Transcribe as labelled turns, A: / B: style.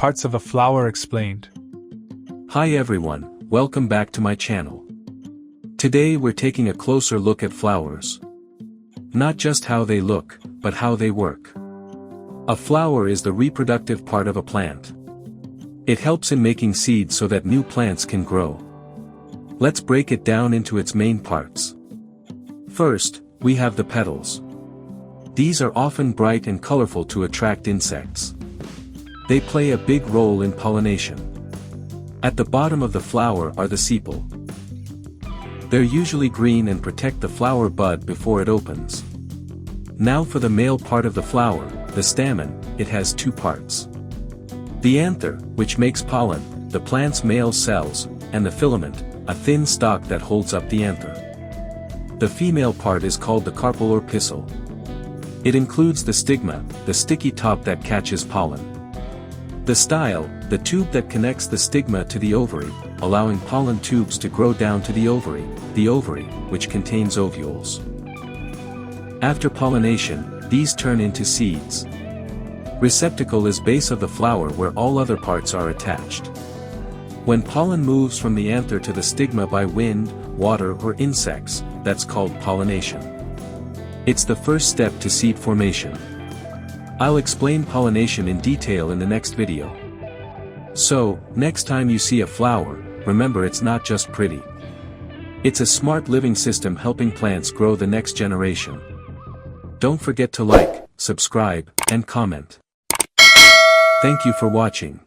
A: parts of a flower explained.
B: Hi everyone, welcome back to my channel. Today we're taking a closer look at flowers. Not just how they look, but how they work. A flower is the reproductive part of a plant. It helps in making seeds so that new plants can grow. Let's break it down into its main parts. First, we have the petals. These are often bright and colorful to attract insects. They play a big role in pollination. At the bottom of the flower are the sepals. They're usually green and protect the flower bud before it opens. Now for the male part of the flower, the stamen. It has two parts. The anther, which makes pollen, the plant's male cells, and the filament, a thin stalk that holds up the anther. The female part is called the carpel or pistil. It includes the stigma, the sticky top that catches pollen. The style, the tube that connects the stigma to the ovary, allowing pollen tubes to grow down to the ovary, which contains ovules. After pollination, these turn into seeds. Receptacle is base of the flower where all other parts are attached. When pollen moves from the anther to the stigma by wind, water or insects, that's called pollination. It's the first step to seed formation. I'll explain pollination in detail in the next video. So, next time you see a flower, remember it's not just pretty. It's a smart living system helping plants grow the next generation. Don't forget to like, subscribe, and comment. Thank you for watching.